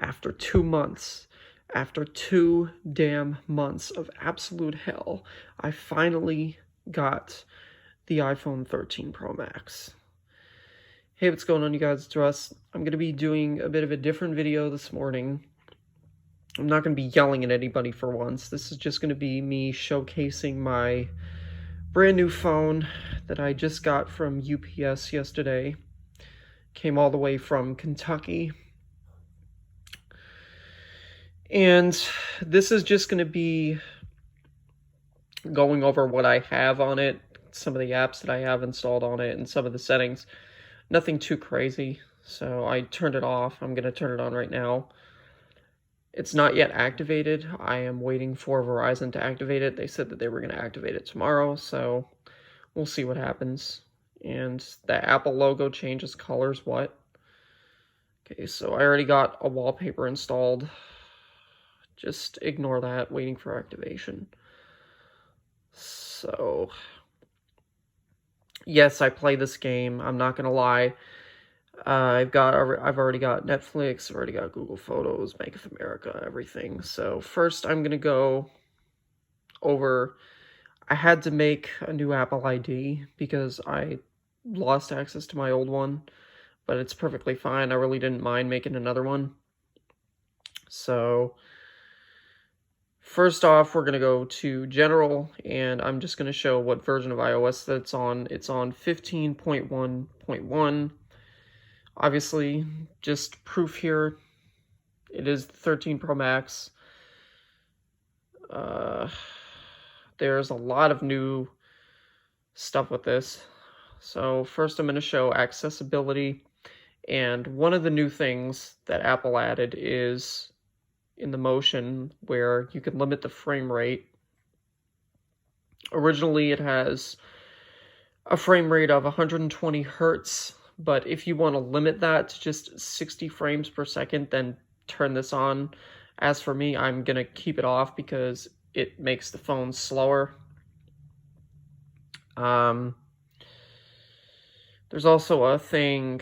after 2 months, after 2 damn months of absolute hell, I finally got the iPhone 13 Pro Max. Hey, what's going on, you guys? It's Russ. I'm going to be doing a bit of a different video this morning. I'm not going to be yelling at anybody for once. This is just going to be me showcasing my brand new phone that I just got from UPS yesterday. Came all the way from Kentucky. And this is just going to be going over what I have on it, some of the apps that I have installed on it, and some of the settings. Nothing too crazy, so I turned it off. I'm going to turn it on right now. It's not yet activated. I am waiting for Verizon to activate it. They said that they were going to activate it tomorrow, so we'll see what happens. And the Apple logo changes colors. What? Okay, so I already got a wallpaper installed. Just ignore that, waiting for activation. So, yes, I play this game. I'm not gonna lie. I've already got Netflix. I've already got Google Photos, Bank of America, everything. So first, I'm gonna go over. I had to make a new Apple ID because I lost access to my old one, but it's perfectly fine. I really didn't mind making another one. So first off, we're going to go to General, and I'm just going to show what version of iOS that it's on. It's on 15.1.1. Obviously, just proof here, it is the 13 Pro Max. There's a lot of new stuff with this. So first I'm going to show accessibility, and one of the new things that Apple added is in the motion where you can limit the frame rate. Originally it has a frame rate of 120 hertz, but if you want to limit that to just 60 frames per second, then turn this on. As for me, I'm gonna keep it off because it makes the phone slower. There's also a thing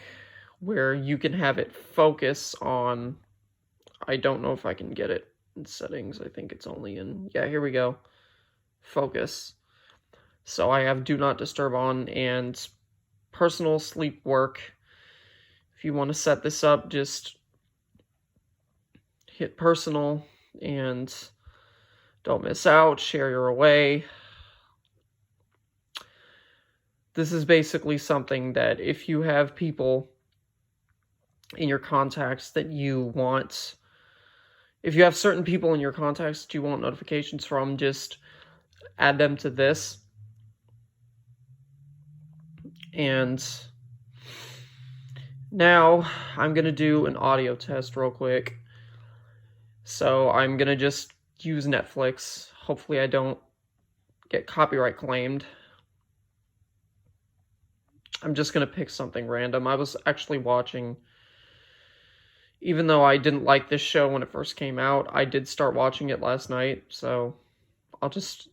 where you can have it focus on, I don't know if I can get it in settings. I think it's only in, yeah, here we go. Focus. So I have Do Not Disturb on, and personal, sleep, work. If you want to set this up, just hit personal and don't miss out, share your away. This is basically something that if you have people in your contacts that you want, if you have certain people in your contacts that you want notifications from, just add them to this. And now I'm going to do an audio test real quick. So I'm going to just use Netflix. Hopefully I don't get copyright claimed. I'm just going to pick something random. I was actually watching, even though I didn't like this show when it first came out, I did start watching it last night, so I'll just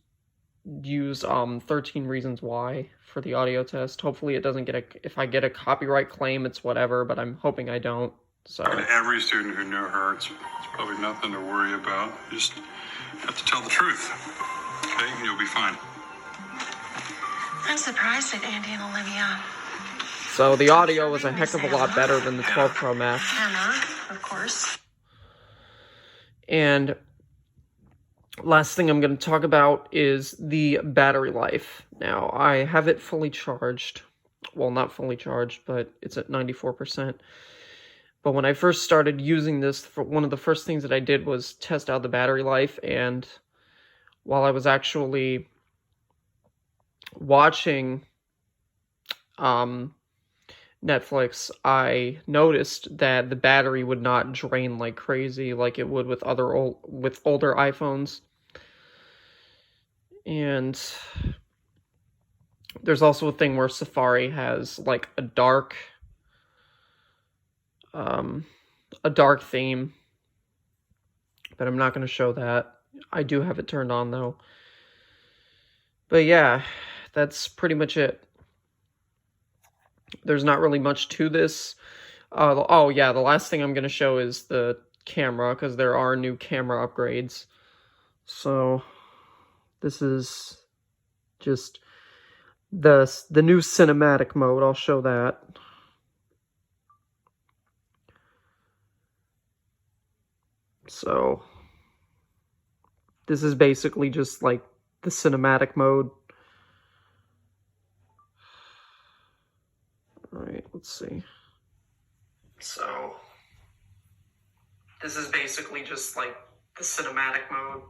use 13 Reasons Why for the audio test. Hopefully it doesn't get if I get a copyright claim, it's whatever, but I'm hoping I don't. So to every student who knew her, it's probably nothing to worry about. You just have to tell the truth, okay? And you'll be fine. I'm surprised at Andy and Olivia. So the audio was a heck of a lot better than the 12 Pro Max. Emma, of course. And last thing I'm going to talk about is the battery life. Now, I have it fully charged. Well, not fully charged, but it's at 94%. But when I first started using this, one of the first things that I did was test out the battery life. And while I was actually watching Netflix, I noticed that the battery would not drain like crazy like it would with older iPhones. And there's also a thing where Safari has like a dark theme, but I'm not going to show that. I do have it turned on though. But yeah, that's pretty much it. There's not really much to this. Oh yeah, the last thing I'm going to show is the camera, because there are new camera upgrades. So this is just the new cinematic mode. I'll show that. So this is basically just like the cinematic mode. All right, let's see. So this is basically just like the cinematic mode.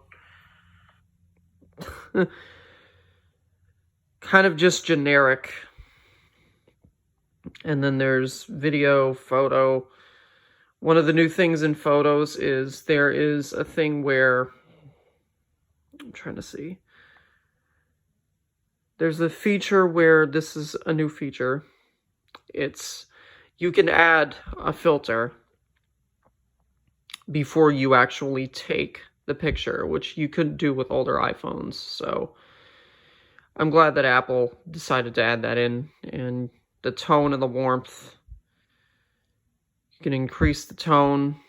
Kind of just generic. And then there's video, photo. One of the new things in photos is there is a thing where, I'm trying to see. There's a feature where, this is a new feature. It's, you can add a filter before you actually take the picture, which you couldn't do with older iPhones. So I'm glad that Apple decided to add that in. And the tone and the warmth, you can increase the tone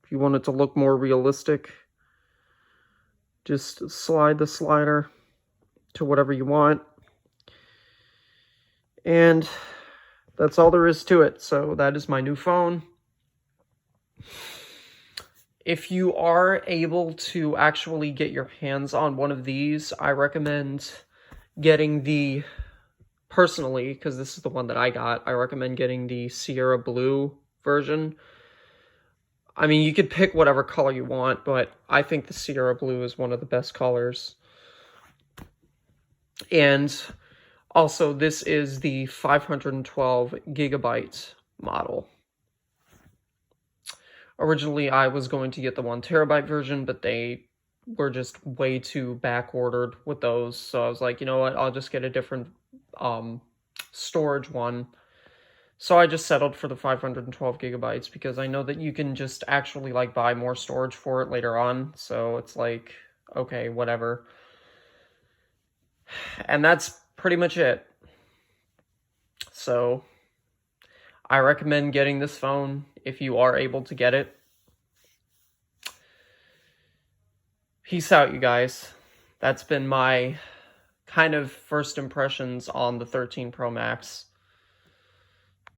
if you want it to look more realistic. Just slide the slider to whatever you want. And that's all there is to it. So that is my new phone. If you are able to actually get your hands on one of these, I recommend getting the, personally, because this is the one that I got, I recommend getting the Sierra Blue version. I mean, you could pick whatever color you want, but I think the Sierra Blue is one of the best colors. And also, this is the 512 gigabyte model. Originally, I was going to get the 1 terabyte version, but they were just way too back ordered with those. So I was like, you know what, I'll just get a different storage one. So I just settled for the 512 gigabytes because I know that you can just actually like buy more storage for it later on. So it's like, okay, whatever. And that's pretty much it. So I recommend getting this phone if you are able to get it. Peace out, you guys. That's been my kind of first impressions on the 13 Pro Max.